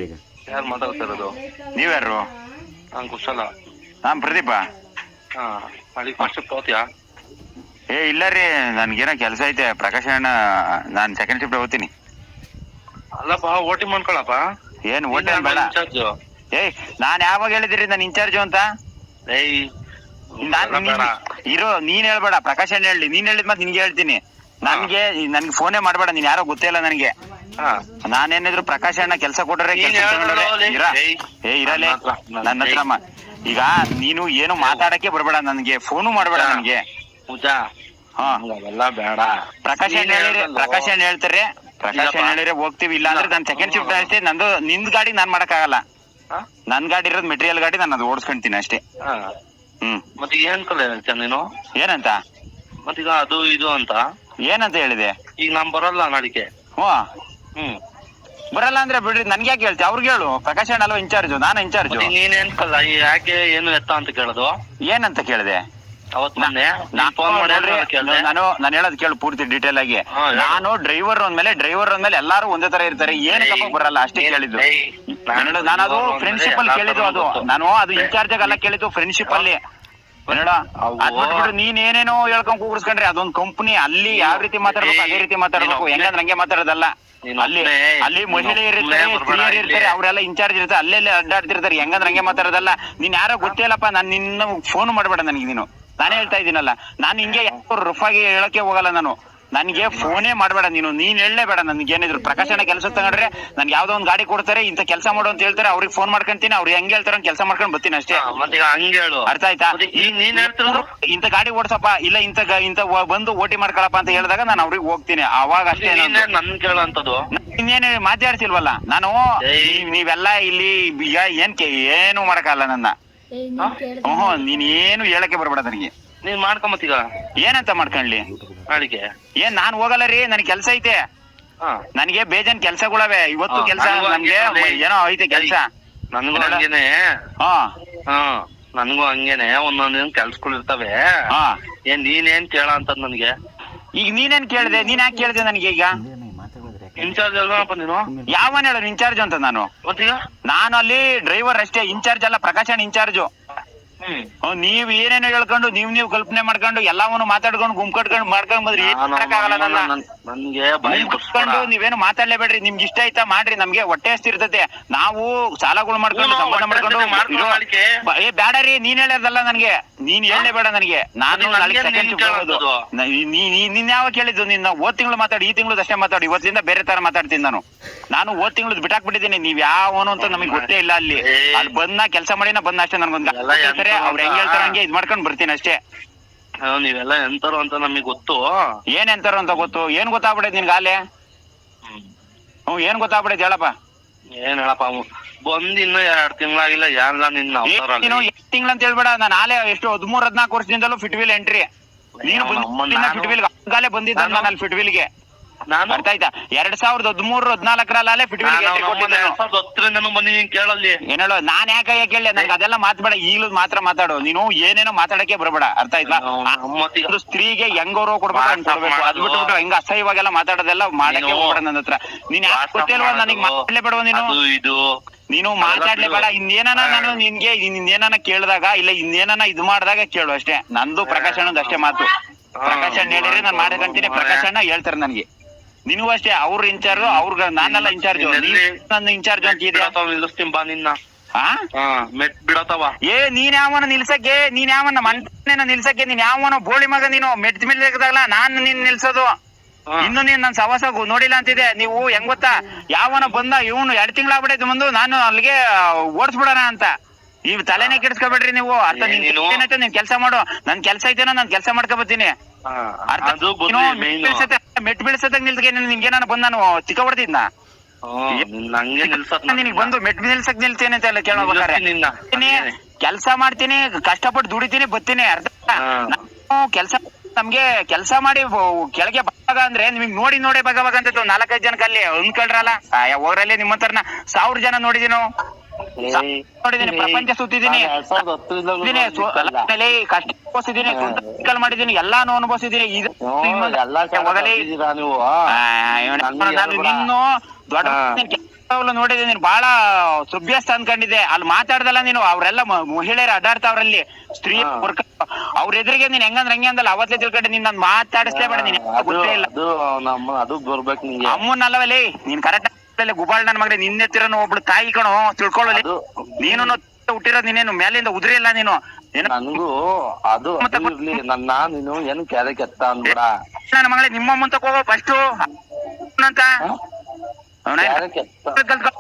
ಈಗ. ಯಾರು ಮಾತಾಡ್ತಿರೋದು? ನೀವ್ಯಾರು? ನಾನು ಕುಶಲ. ನಾನ್ ಪ್ರದೀಪ. ಅದಕ್ಕೆ ಫಸ್ಟ್ ತೋತಿಯಾ? ಇಲ್ಲ ರೀ, ನನ್ಗೇನೋ ಕೆಲಸ ಐತೆ. ಪ್ರಕಾಶ್ ಅಣ್ಣ, ನಾನ್ ಸೆಕೆಂಡ್ ಶಿಫ್ಟ್ ಹೋಗ್ತೀನಿ. ಅಲ್ಲಪ್ಪ, ಓಟಿ ಮಾಡ್ಕೊಳಪ್ಪ. ಏನ್ ಓಟಿ ಬೇಡ. ನಾನ್ ಯಾವಾಗ ಹೇಳಿದಿರಿ ನಾನು ಇನ್ಚಾರ್ಜು ಅಂತ? ಇರೋ, ನೀನ್ ಹೇಳ್ಬೇಡ, ಪ್ರಕಾಶ್ ಅಣ್ಣ ಹೇಳಿ. ನೀನ್ ಹೇಳಿದ್ ಮತ್ತೆ ನಿನ್ಗೆ ಹೇಳ್ತೀನಿ. ನನ್ಗೆ ಫೋನೇ ಮಾಡ್ಬೇಡ, ನೀನ್ ಯಾರೋ ಗೊತ್ತೇ ಇಲ್ಲ ನನಗೆ. ನಾನೇನಿದ್ರು ಪ್ರಕಾಶ್ ಅಣ್ಣ ಕೆಲಸ ಕೊಟ್ರೆ ಇರಲೇ ನನ್ನ ಹತ್ರ. ಈಗ ನೀನು ಏನು ಮಾತಾಡಕ್ಕೆ ಬರ್ಬೇಡ, ನನ್ಗೆ ಫೋನು ಮಾಡ್ಬೇಡ ನನ್ಗೆ. ಬೇಡ. ಪ್ರಕಾಶ್ ಅಣ್ಣ ಹೇಳ್ತಾರೆ, ಪ್ರಕಾಶ್ ಅಣ್ಣ ಹೇಳಿದ್ರೆ ಹೋಗ್ತೀವಿ. ಇಲ್ಲ ಅಂದ್ರೆ ನಾನು ಸೆಕೆಂಡ್ ಶಿಫ್ಟ್ ಅಷ್ಟೇ. ನಂದು ನಿಂದ್ ಗಾಡಿ ನಾನ್ ಮಾಡಕ್ ಆಗಲ್ಲ. ನನ್ ಗಾಡಿ ಇರೋದು ಮೆಟೀರಿಯಲ್ ಗಾಡಿ, ನಾನು ಅದು ಓಡಿಸ್ಕೊಂತೀನಿ ಅಷ್ಟೇ. ಮತ್ತೆ ಏನ್ ಕಲೆ ಹೇಳ್ತೀಯ ನೀನು? ಏನಂತ? ಮತ್ತೀಗ ಅದು ಇದು ಅಂತ ಏನಂತ ಹೇಳಿದೆ? ಈಗ ನಾನ್ ಬರಲ್ಲ ನಾಳಿಕೆ. ಬರಲ್ಲ ಅಂದ್ರೆ ಬಿಡ್ರಿ, ನನ್ಗೆ ಯಾಕೆ ಹೇಳ್ತಿ? ಅವ್ರಿಗೆ ಹೇಳು. ಪ್ರಕಾಶ್ ಅಣ್ಣ ಅಲ್ವಾ ಇನ್ಚಾರ್ಜು, ನಾನು ಇನ್ಚಾರ್ಜು. ನೀನೇನ್ ಕಲ್ಲ ಯಾಕೆ ಏನು ಎತ್ತ ಅಂತ ಕೇಳೋದು? ಏನಂತ ಕೇಳಿದೆ? ನಾನು ಹೇಳೋದು ಕೇಳು ಪೂರ್ತಿ ಡೀಟೇಲ್ ಆಗಿ. ನಾನು ಡ್ರೈವರ್ ಅಂದ್ಮೇಲೆ ಎಲ್ಲಾರು ಒಂದೇ ತರ ಇರ್ತಾರೆ, ಏನ್ ತಪ್ಪ ಬರಲ್ಲ ಅಷ್ಟೇ ಕೇಳಿದ್ದು. ನಾನು ಅದು ಫ್ರೆಂಡ್ಶಿಪ್ ಅಲ್ಲಿ ಕೇಳಿದ್ದು. ನಾನು ಅದು ಇನ್ಚಾರ್ಜ್ ಆಗಲ್ಲ ಕೇಳಿದ್ದು, ಫ್ರೆಂಡ್ಶಿಪ್ ಅಲ್ಲಿ. ಅದ್ಬಿಟ್ಬಿಟ್ಟು ನೀನ್ ಏನೇನೋ ಹೇಳ್ಕೊಂಡ್ ಕೂಗಿಸ್ಕೊಂಡ್ರೆ ಅದೊಂದ್ ಕಂಪ್ನಿ. ಅಲ್ಲಿ ಯಾವ ರೀತಿ ಮಾತಾಡ್ಬೇಕು ಅದೇ ರೀತಿ ಮಾತಾಡ್ಬೇಕು. ಹೆಂಗಂದ್ರೆ ಹಂಗೆ ಮಾತಾಡೋದಲ್ಲ. ಅಲ್ಲಿ ಮಹಿಳೆಯರು ಇರ್ತಾರೆ, ಸ್ತ್ರೀಯರು ಇರ್ತಾರೆ, ಅವರೆಲ್ಲ ಇನ್ಚಾರ್ಜ್ ಇರ್ತಾರೆ, ಅಲ್ಲೆಲ್ಲ ಅಡ್ಡಾಡ್ತಿರ್ತಾರೆ. ಹೆಂಗಂದ್ರೆ ಹಂಗೆ ಮಾತಾಡೋದಲ್ಲ. ನೀನ್ ಯಾರೋ ಗೊತ್ತಿಲ್ಲಪ್ಪ, ನಾನ್ ನಿನ್ನ ಫೋನ್ ಮಾಡ್ಬೇಡ ನನಗೆ. ನೀನು ನಾನೇ ಹೇಳ್ತಾ ಇದ್ದೀನಲ್ಲ, ನಾನು ಹಿಂಗೆ ಯಾರು ರಫ್ ಆಗಿ ಹೇಳಕ್ಕೆ ಹೋಗಲ್ಲ. ನನ್ಗೆ ಫೋನೇ ಮಾಡ್ಬೇಡ ನೀನು. ನೀನ್ ಹೇಳಲೇಬೇಡ ನನ್ಗೆ ಏನಿದ್ರು. ಪ್ರಕಾಶ್ ಅಣ್ಣ ಕೆಲಸ ತಗೊಂಡ್ರೆ ನನ್ಗೆ ಯಾವ್ದೋ ಒಂದ್ ಗಾಡಿ ಕೊಡ್ತಾರೆ, ಇಂತ ಕೆಲಸ ಮಾಡು ಅಂತ ಹೇಳ್ತಾರೆ. ಅವ್ರಿಗೆ ಫೋನ್ ಮಾಡ್ಕೊಂತೀನಿ, ಅವ್ರು ಹೆಂಗ್ ಹೇಳ್ತಾರ ಕೆಲಸ ಮಾಡ್ಕೊಂಡ್ ಬರ್ತೀನಿ ಅಷ್ಟೇ. ಅರ್ಥ ಆಯ್ತಾ? ಇಂತ ಗಾಡಿ ಓಡ್ಸಪ್ಪ, ಇಲ್ಲ ಇಂತ ಬಂದು ಓಟಿ ಮಾಡ್ಕೊಳಪ್ಪ ಅಂತ ಹೇಳಿದಾಗ ನಾನು ಅವ್ರಿಗೆ ಹೋಗ್ತೀನಿ. ಅವಾಗ ಅಷ್ಟೇ. ನನ್ ಕೇಳಂತದ್ದು ಇನ್ನೇನು ಮಾತಾಡ್ತಿಲ್ವಲ್ಲ ನಾನು. ನೀವೆಲ್ಲ ಇಲ್ಲಿ ಈಗ ಏನು ಮಾಡಕ್ಕಾಗಲ್ಲ ನನ್ನ. ನೀನ್ ಏನು ಹೇಳಕ್ಕೆ ಬರ್ಬೇಡ ನನಗೆ. ನೀನ್ ಮಾಡ್ಕೊಂಬತ್ತೀಗ ಏನಂತ ಮಾಡ್ಕೊಂಡ್ಲಿ ನಾಳಿಗೆ? ನಾನ್ ಹೋಗಲ್ಲ ರೀ, ನನ್ ಕೆಲ್ಸ ಐತೆ. ನನ್ಗೆ ಬೇಜಾನ್ ಕೆಲ್ಸಗಳವೆ. ಇವತ್ತು ಕೆಲ್ಸ ನನ್ಗೆ ಏನೋ ಐತೆ ಕೆಲ್ಸ. ನನ್ಗೂ ಹಂಗೇನೆ. ನನ್ಗೂ ಹಂಗೇನೆ ಒಂದೊಂದ್ ಕೆಲ್ಸಗಳು ಇರ್ತವೆ. ನೀನೇನ್ ಕೇಳ ಅಂತ ನನ್ಗೆ. ಈಗ ನೀನೇನ್ ಕೇಳಿದೆ? ನೀನ್ ಯಾಕೆ ಕೇಳಿದೆ ನನಗೆ? ಈಗ ಇನ್ಚಾರ್ಜ್ ಅಲ್ವಪ್ಪ ನೀನು? ಯಾವನ್ ಹೇಳೋದು ಇನ್ಚಾರ್ಜ್ ಅಂತ? ನಾನು ಅಲ್ಲಿ ಡ್ರೈವರ್ ಅಷ್ಟೇ, ಇನ್ಚಾರ್ಜ್ ಅಲ್ಲ. ಪ್ರಕಾಶ್ ಅಣ್ಣ ಇನ್ಚಾರ್ಜು. ನೀವ್ ಏನೇನೋ ಹೇಳ್ಕೊಂಡು ನೀವ್ ಕಲ್ಪನೆ ಮಾಡ್ಕೊಂಡು ಎಲ್ಲವನ್ನು ಮಾತಾಡ್ಕೊಂಡು ಗುಂಪು ಮಾಡ್ಕೊಂಡ್ ಬಂದ್ರಿ. ನೀವೇನು ಮಾತಾಡ್ಲೇಬೇಡ್ರಿ. ನಿಮ್ಗೆ ಇಷ್ಟ ಆಯ್ತಾ ಮಾಡ್ರಿ, ನಮ್ಗೆ ಹೊಟ್ಟೆ ಹಸ್ತಿರ್ತತೆ. ನಾವು ಸಾಲಗಳು ಮಾಡ್ಕೊಂಡು ಸಂಬಂಧ ಮಾಡ್ಕೊಂಡು ಬೇಡ ರೀ. ನೀನ್ ಹೇಳೋದಲ್ಲ ನನ್ಗೆ, ನೀನ್ ಹೇಳಲೇಬೇಡ ನನಗೆ. ನಾನು ನಿನ್ ಯಾವ ಕೇಳಿದ್ದು? ನಿನ್ನ ಹೋದ್ ತಿಂಗಳು ಮಾತಾಡಿ, ಈ ತಿಂಗಳು ಅಷ್ಟೇ ಮಾತಾಡಿ. ಇವತ್ತಿಂದ ಬೇರೆ ತರ ಮಾತಾಡ್ತೀನಿ ನಾನು ಹೋದ್ ತಿಂಗಳು ಬಿಟ್ಟಾಕ್ಬಿಟ್ಟಿದ್ದೀನಿ. ನೀವ್ ಯಾವನು ಅಂತ ನಮಗ್ ಗೊತ್ತೇ ಇಲ್ಲ. ಅಲ್ಲಿ ಬಂದ ಕೆಲಸ ಮಾಡಿನ ಬಂದ ಅಷ್ಟೇ. ನನ್ಗೊಂದ್ ಅವ್ರು ಹೆಂಗ್ ಹೇಳ್ತಾರ ಹಂಗೆ ಇದ್ ಮಾಡ್ಕೊಂಡ್ ಬರ್ತೀನಿ ಅಷ್ಟೇ. ನೀವೆಲ್ಲ ಎಂತಾರು ಅಂತ ನಮಗ್ ಗೊತ್ತು. ಏನ್ ಎಂತಾರು ಅಂತ ಗೊತ್ತು? ಏನ್ ಗೊತ್ತಾಗ್ಬಿಡೈತ್ ನಿನ್ಗ ಆಲೆ? ಏನ್ ಗೊತ್ತಾಗ್ಬಿಡೈತ್ ಹೇಳಪ್ಪ? ಏನ್ ಹೇಳಪ್ಪ, ಬಂದ್ ಇನ್ನು 2 ತಿಂಗಳಾಗಿಲ್ಲ. ಯಾರಲ್ಲ ನಿನ್ನ 2 ತಿಂಗಳು ಅಂತ ಹೇಳ್ಬೇಡ. ನಾನು ಆಲೆ ಎಷ್ಟು 13-14 ವರ್ಷದಿಂದಲೂ ಫಿಟ್ವಿಲ್ ಎಂಟ್ರಿ. ನೀನು ಫಿಟ್ವಿಲ್ ಗಾಲೆ ಬಂದಿದ್ದ ನಾನು ಅಲ್ಲಿ ಫಿಟ್ವಿಲ್ಗೆ. ಅರ್ಥ ಆಯ್ತಾ? 2013-14 ಫಿಟ್ವಿಲ್ ಕೇಳಲ್ಲಿ ಏನ್ ಹೇಳೋ? ನಾನ್ ಯಾಕೆ ಕೇಳಿ? ನಂಗೆ ಅದೆಲ್ಲ ಮಾತಾಡ. ಈಗಲೂ ಮಾತ್ರ ಮಾತಾಡು. ನೀನು ಏನೇನೋ ಮಾತಾಡಕ್ಕೆ ಬರಬೇಡ. ಅರ್ಥ ಆಯ್ತಾ? ಸ್ತ್ರೀಗೆ ಹೆಂಗ್ ಗೌರವ ಕೊಡ್ಬೇಕು ಅಂತ ಕೊಡ್ಬೇಕು. ಅದ್ ಬಿಟ್ಬಿಟ್ಟು ಹೆಂಗ ಅಸಹ್ಯವಾಗೆಲ್ಲ ಮಾತಾಡೋದೆಲ್ಲ ಮಾಡಕ್ಕೆ ಹೋಗ್ಬೇಡ ನನ್ನ ಹತ್ರ. ನೀನ್ ಯಾಕೆ ಗೊತ್ತಿಲ್ವಾ ನನಗೆ? ಮಾತಾಡ್ಲೇಬೇಡವ ನೀನು ಮಾತಾಡ್ಲೇಬೇಡ. ಇನ್ನೇನ ನಾನು ನಿನ್ಗೆ ಇನ್ನೇನ ಕೇಳಿದಾಗ, ಇಲ್ಲ ಇನ್ನೇನ ಇದು ಮಾಡಿದಾಗ ಕೇಳು ಅಷ್ಟೇ. ನಂದು ಪ್ರಕಾಶ್ ಅಣ್ಣದ ಅಷ್ಟೇ ಮಾತು. ಪ್ರಕಾಶ್ ಅಣ್ಣ ಹೇಳಿದ್ರೆ ನಾನು ಮಾಡಕಂತೀನಿ. ಪ್ರಕಾಶ್ ಅಣ್ಣ ಹೇಳ್ತಾರೆ ನನ್ಗೆ. ನಿನಗೂ ಅಷ್ಟೇ. ಅವ್ರ ಇನ್ಚಾರ್ಜ್, ಅವ್ರ ನಾನೆಲ್ಲ ಇನ್ಚಾರ್ಜು. ನನ್ನ ಇನ್ಚಾರ್ಜ್ ಅಂತ ನೀನ್ ಯಾವನ ನಿಲ್ಸಕ್ಕೆ? ನೀನ್ ಯಾವನ ಮಂಟನ ನಿಲ್ಸಕ್ಕೆ? ನೀನ್ ಯಾವನೋ ಬೋಳಿ ಮಗ ನೀನು. ಮೆಟ್ ಮಿಲ್ದಾಗಲ್ಲ ನಾನು ನಿನ್ ನಿಲ್ಸೋದು. ಇನ್ನು ನೀನ್ ನನ್ ಸವಾಸ ನೋಡಿಲ್ಲ ಅಂತಿದೆ. ನೀವು ಹೆಂಗ್ ಗೊತ್ತಾ? ಯಾವನ ಬಂದ ಇವನು 2 ತಿಂಗಳಾಗ್ಬಿಡೈತೆ ಬಂದು ನಾನು ಅಲ್ಲಿಗೆ ಓಡಿಸ್ಬಿಡೋಣ ಅಂತ. ನೀವ್ ತಲೆನೇ ಕೆಡಿಸ್ಕೊಬೇಡ್ರಿ ನೀವು. ಅರ್ಥ? ನೀನ್ ಕೆಲ್ಸ ಮಾಡು. ನನ್ ಕೆಲ್ಸ ಐತೇನೋ, ನಾನ್ ಕೆಲ್ಸ ಮಾಡ್ಕೊಬತ್ತೀನಿ. ಮೆಟ್ ಬೀಳ್ಸದಾಗ ನಿಲ್ಸಕ್ಕೆ ನಿನ್ಗೆ ಬಂದ್ ನಾನು ಚಿಕ್ಕ ಹೊಡೆದಿದ್ನ ನಿನಗ್ ಬಂದು ಮೆಟ್ ನಿಲ್ಸಕ್ ನಿಲ್ತೇನೆ ಅಂತ ಎಲ್ಲ ಕೇಳಬೇಕಾರೆ. ಕೆಲ್ಸ ಮಾಡ್ತೀನಿ, ಕಷ್ಟಪಟ್ಟು ದುಡಿತೀನಿ, ಬತ್ತೀನಿ. ಅರ್ಥ? ಕೆಲ್ಸ ನಮ್ಗೆ ಕೆಲ್ಸ ಮಾಡಿ ಕೆಳಗೆ ಭಾಗ ಅಂದ್ರೆ ನಿಮಗ್ ನೋಡಿ ಭಾಗವಾಗ ಅಂತ 4-5 ಜನಕ್ಕೆ ಅಲ್ಲಿ ಅಂದ್ಕೊಳ್ರಲ್ಲ. ಹೋಗ್ರಲ್ಲಿ ನಿಮ್ಮಂತರ್ನ 1000 ಜನ ನೋಡಿದೀನೋ. ನೋಡಿದೀನಿ, ಪ್ರಪಂಚ ಸುತ್ತಿದೀನಿ, ಕಷ್ಟ ಅನುಭವಿಸಿದೀನಿ, ಮಾಡಿದೀನಿ, ಎಲ್ಲಾನು ಅನುಭವಿಸಿದೀನಿ. ನಿನ್ನು ದೊಡ್ಡ ನೋಡಿದೀನಿ, ನೀನ್ ಬಹಳ ಸುಭ್ಯಸ್ತ ಅನ್ಕೊಂಡಿದ್ದೆ. ಅಲ್ಲಿ ಮಾತಾಡ್ದಲ್ಲ ನೀನು, ಅವ್ರೆಲ್ಲ ಮಹಿಳೆಯರು ಅಡ್ಡಾಡ್ತಾವ್ರಲ್ಲಿ, ಸ್ತ್ರೀ ಅವ್ರ ಎದುರಿಗೆ ನೀನ್ ಹೆಂಗಂದ್ರೆ ಹಂಗೆ ಅಂದಲ್ಲ, ಅವತ್ತೇ ತಿಳ್ಕೊಂಡೆ ನೀನ್ ನಾನು ಮಾತಾಡಿಸ್ಲೇ ಬೇಡ, ನೀನ್ ಗೊತ್ತೇ ಇಲ್ಲ. ಅಮ್ಮನಲ್ಲವಲ್ಲಿ ನೀನ್ ಕರೆಕ್ಟ್ ಗುಬಾಳ್ ನನ್ ಮಗನೇ, ನಿನ್ನೆತ್ತಿರೋನು ಒಬ್ಳು ತಾಯಿ ಕಣು, ತಿಳ್ಕೊಳ್ಳಲಿ. ನೀನು ಹುಟ್ಟಿರೋದ್ ನೀನೇನು ಮೇಲಿಂದ ಉದ್ರಿಲ್ಲ ನೀನು. ನನಗೂ ಅದು ನೀನು ಏನು ಕ್ಯಾರೆ ಕೆತ್ತ ಅನ್ಬೇಡ ನನ್ನ ಮಗಳೇ. ನಿಮ್ಮ ಮುಂತಕ್ ಹೋಗೋ ಫಸ್ಟ್ ಅಂತ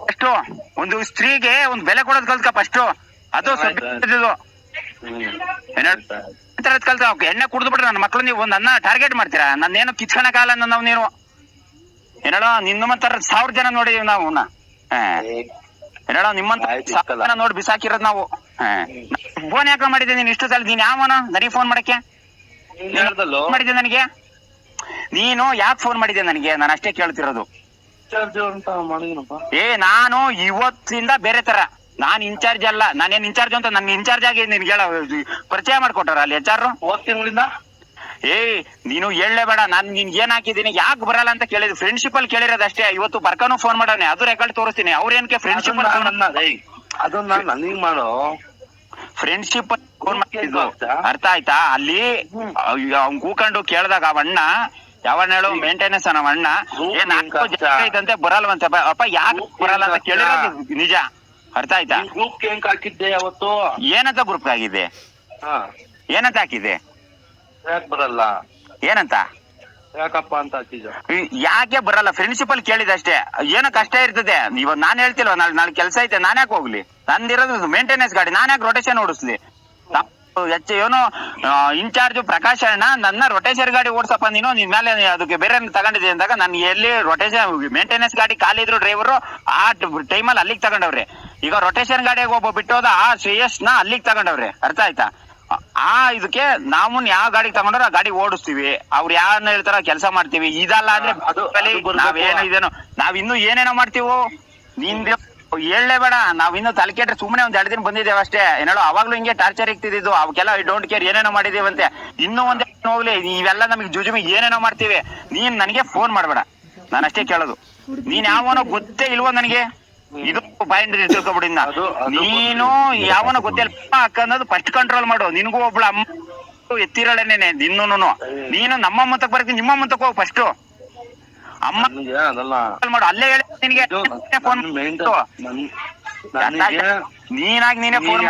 ಫಸ್ಟ್ ಒಂದು ಸ್ತ್ರೀಗೆ ಒಂದು ಬೆಲೆ ಕೊಡೋದ್ ಕಲ್ತ್ಕ ಫಸ್ಟ್. ಅದು ಕಲ್ತ ಎಣ್ಣೆ ಕುಡ್ದು ಬಿಟ್ರೆ ನನ್ನ ಮಕ್ಳು ನೀವು ಒಂದ್ ಅನ್ನ ಟಾರ್ಗೆಟ್ ಮಾಡ್ತೀರಾ? ನನ್ನೇನು ಕಿತ್ಕೊಳಕಾಗಲ್ಲ ನಾವು. ನೀನು ಏನೇಳೋ ನಿಮ್ಮಂತರ 1000 ಜನ ನೋಡಿದೀವಿ ನಾವು. ಏನೇಳೋ ನಿಮ್ಮಂತ ಜನ ನೋಡಿ ಬಿಸಾಕಿರೋದ್ ನಾವು. ಫೋನ್ ಯಾಕೆ ಮಾಡಿದ್ದೆ ನೀನ್ ಇಷ್ಟು ಸಲ? ನೀನ್ ಯಾವನ ನನಗೆ ಫೋನ್ ಮಾಡಕ್ಕೆ ಮಾಡಿದ್ದೆ ನನಗೆ? ನೀನು ಯಾಕೆ ಫೋನ್ ಮಾಡಿದ್ದೆ ನನಗೆ? ನಾನು ಅಷ್ಟೇ ಕೇಳ್ತಿರೋದು. ನಾನು ಇವತ್ತಿಂದ ಬೇರೆ ತರ, ನಾನ್ ಇನ್ಚಾರ್ಜ್ ಅಲ್ಲ. ನಾನೇನ್ ಇನ್ಚಾರ್ಜ್ ಅಂತ ನನ್ ಇನ್ಚಾರ್ಜ್ ಆಗಿ ನಿನ್ಗೆ ಪರಿಚಯ ಮಾಡ್ಕೊಟ್ಟಾರ ಅಲ್ಲಿ HR. ತಿಂಗಳಿಂದ ನೀನು ಹೇಳಲೇಬೇಡ. ನಾನ್ ನಿನ್ ಏನ್ ಹಾಕಿದೀನಿ, ಯಾಕೆ ಬರಲ್ಲ ಅಂತ ಕೇಳಿದ್, ಫ್ರೆಂಡ್ಶಿಪ್ ಅಲ್ಲಿ ಕೇಳಿರೋದಷ್ಟೇ. ಇವತ್ತು ಬರ್ಕಾನು ಫೋನ್ ಮಾಡವನೆ, ಅದು ರೆಕಾರ್ಡ್ ತೋರಿಸ್ತೀನಿ. ಅವ್ರೇನಕ್ಕೆ ಫ್ರೆಂಡ್ಶಿಪ್ ಅದನ್ನ ನನಗ್ ಮಾಡೋ ಫ್ರೆಂಡ್ಶಿಪ್ ಫೋನ್ ಮಾಡಿದ್ದು, ಅರ್ಥ ಆಯ್ತಾ? ಅಲ್ಲಿ ಅವ್ನ್ ಕೂಕೊಂಡು ಕೇಳ್ದಾಗ ಅವಣ್ಣ ಯಾವಣ್ಣ ಹೇಳು, ಮೇಂಟೆನೆನ್ಸ್ ನಮ್ಮ ಅಣ್ಣ ಐತಂತೆ ಬರಲ್ವಂತೆ. ಅಪ್ಪ ಯಾಕೆ ಬರಲ್ಲ ಅಂತ ಕೇಳಿರೋದು ನಿಜ, ಅರ್ಥ ಆಯ್ತಾ? ಗ್ರೂಪ್ ಹೆಂಗ್ ಹಾಕಿದ್ದೆ ಅವತ್ತು? ಏನಂತ ಗ್ರೂಪ್ ಆಗಿದೆ? ಏನಂತ ಹಾಕಿದೆ? ಯಾಕೆ ಬರಲ್ಲ ಏನಂತ? ಯಾಕಪ್ಪ ಅಂತ ಹಾಕಿದ್ದ? ಯಾಕೆ ಬರಲ್ಲ ಫ್ರೆಂಡ್ಶಿಪ್ ಅಲ್ಲಿ ಕೇಳಿದಷ್ಟೇ. ಏನೋ ಕಷ್ಟ ಇರ್ತದೆ. ಇವಾಗ ನಾನ್ ಹೇಳ್ತಿಲ್ವ, ನಾಳೆ ಕೆಲಸ ಐತೆ, ನಾನ್ ಯಾಕೆ ಹೋಗ್ಲಿ? ನಂದಿರೋದು ಮೇಂಟೆನೆನ್ಸ್ ಗಾಡಿ, ನಾನ್ ಯಾಕೆ ರೊಟೇಷನ್ ಓಡಿಸ್ಲಿ? ಏನು ಇನ್ಚಾರ್ಜ್ ಪ್ರಕಾಶ್ ಅಣ್ಣ ನನ್ನ ರೊಟೇಷನ್ ಗಾಡಿ ಓಡಿಸಪ್ಪ ನೀನು, ನಿನ್ ಮೇಲೆ ಅದಕ್ಕೆ ಬೇರೆ ತಗೊಂಡಿದೆ ಅಂದಾಗ ನಾನು ಎಲ್ಲಿ ರೊಟೇಷನ್ ಮೇಂಟೆನೆನ್ಸ್ ಗಾಡಿ ಖಾಲಿ ಇದ್ರು ಡ್ರೈವರು ಆ ಟೈಮಲ್ಲಿ ಅಲ್ಲಿಗೆ ತಗೊಂಡವ್ರೆ. ಈಗ ರೊಟೇಷನ್ ಗಾಡಿಯಾಗ ಒಬ್ಬ ಬಿಟ್ಟೋದ ಆ ಶ್ರೇಯಸ್ ನ ಅಲ್ಲಿಗೆ ತಗೊಂಡವ್ರೆ, ಅರ್ಥ ಆಯ್ತಾ? ಇದಕ್ಕೆ ನಾವು ಯಾವ ಗಾಡಿಗೆ ತಗೊಂಡ್ರೆ ಆ ಗಾಡಿ ಓಡಿಸ್ತೀವಿ, ಅವ್ರು ಯಾರನ್ನ ಹೇಳ್ತಾರ ಕೆಲಸ ಮಾಡ್ತೀವಿ. ಇದಲ್ಲ ಅಂದ್ರೆ ನಾವೇನೋ ಇದೇನೋ ನಾವಿನ್ನು ಏನೇನೋ ಮಾಡ್ತೀವೋ. ನೀನ್ ಹೇಳಲೇ ಬೇಡ. ನಾವಿನ್ನು ತಲೆ ಕೆಟ್ರೆ ಸುಮ್ಮನೆ ಒಂದ್ 2 ದಿನ ಬಂದಿದ್ದೇವೆ ಅಷ್ಟೇ. ಏನೇಳೋ ಅವಾಗ್ಲೂ ಹಿಂಗೆ ಟಾರ್ಚರ್ ಇಕ್ತಿದ್ದು, ಅವಕ್ಕೆಲ್ಲ ಐ ಡೋಂಟ್ ಕೇರ್, ಏನೇನೋ ಮಾಡಿದೀವಂತೆ. ಇನ್ನೂ ಒಂದ್ ಹೋಗ್ಲಿ, ಇವೆಲ್ಲ ನಮಗೆ ಜುಜುಮಿ ಏನೇನೋ ಮಾಡ್ತೀವಿ. ನೀನ್ ನನಗೆ ಫೋನ್ ಮಾಡ್ಬೇಡ, ನಾನು ಅಷ್ಟೇ ಕೇಳೋದು. ನೀನ್ ಯಾವನೋ ಗೊತ್ತೇ ಇಲ್ವೋ ನನಗೆ, ಇದು ಪಾಯಿಂಟ್ ತಿಳ್ಕೊಬಿಡಿ. ನೀನು ಯಾವನೋ ಗೊತ್ತಿಲ್ಲ ಅಕ್ಕ ಅನ್ನೋದು ಫಸ್ಟ್ ಕಂಟ್ರೋಲ್ ಮಾಡು. ನಿನ್ಗೂ ಒಬ್ಳು ಅಮ್ಮ ಎತ್ತಿರಳೇನೆ ಇನ್ನೂನು. ನೀನು ನಮ್ಮ ಮುಂತಕ್ ಬರ್ತೀನಿ, ನಿಮ್ಮ ಮುಂತಕ್ ಹೋಗ್ ಫಸ್ಟ್. ಅಮ್ಮ ಮಾಡು, ಅಲ್ಲೇ ಹೇಳಿ ನಿನಗೆ ಫೋನ್. ನೀನಾಗಿ ನೀನೇ ಫೋನ್.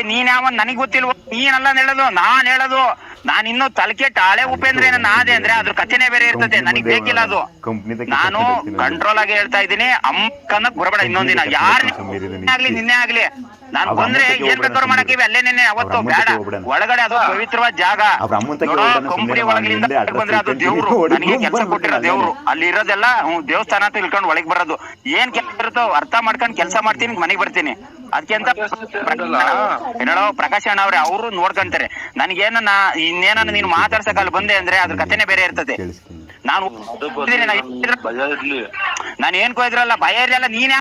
ನೀನ್ ಯಾವನ್ ನನಗ್ ಗೊತ್ತಿಲ್ವ? ನೀನಲ್ಲ ಹೇಳೋದು, ನಾನ್ ಹೇಳೋದು. ನಾನ್ ಇನ್ನು ತಲೆಕೆಟ್ಟ ಹಳೆ ಉಪೇಂದ್ರ ಏನ ಆದೆ ಅಂದ್ರೆ ಅದ್ರ ಕಥೆನೇ ಬೇರೆ ಇರ್ತದೆ. ನನಗ್ ಬೇಕಿಲ್ಲ ಅದು. ನಾನು ಕಂಟ್ರೋಲ್ ಆಗಿ ಹೇಳ್ತಾ ಇದ್ದೀನಿ. ಅಮ್ಮಕ್ಕನ್ನಕ್ ಬರಬೇಡ ಇನ್ನೊಂದಿನ. ಯಾರೇ ನಿನ್ನೆ ಆಗ್ಲಿ ನಾನ್ ಬಂದ್ರೆ ಏನ್ ಬೇಕಾದ್ರು ಮಾಡಕ್ಕಿವಿ. ಅಲ್ಲೇ ನಿನ್ನೆ ಅವತ್ತು ಬೇಡ, ಒಳಗಡೆ ಅದು ಪವಿತ್ರವಾದ ಜಾಗ. ಕಂಪನಿ ಒಳಗಿಂದ ಬಂದ್ರೆ ಅದು ದೇವ್ರು, ನನಗೆ ಕೆಲಸ ಕೊಟ್ಟಿರೋ ದೇವ್ರು. ಅಲ್ಲಿ ಇರೋದೆಲ್ಲ ದೇವಸ್ಥಾನ ಅಂತ ಇಳ್ಕೊಂಡು ಒಳಗ್ ಬರೋದು. ಏನ್ ಕೆಲಸ ಇರುತ್ತೋ ಅರ್ಥ ಮಾಡ್ಕೊಂಡು ಕೆಲಸ ಮಾಡ್ತೀನಿ, ಮನೆಗ್ ಬರ್ತೀನಿ. ಅದಕ್ಕಿಂತ ಏನೋ ಪ್ರಕಾಶ್ ಅಣ್ಣ ಅವ್ರೆ ಅವರು ನೋಡ್ಕೊಂತಾರೆ. ನನಗೇನ ಇನ್ನೇನ ನೀನು ಮಾತಾಡ್ಸಕ್ ಅಲ್ಲಿ ಬಂದೆ ಅಂದ್ರೆ ಅದ್ರ ಕಥೆನೇ ಬೇರೆ ಇರ್ತದೆ. ನಾನು ಏನ್ ಕೊಯ್ದ್ರಲ್ಲ ಭಯ ಇರಲ್ಲ. ನೀನ್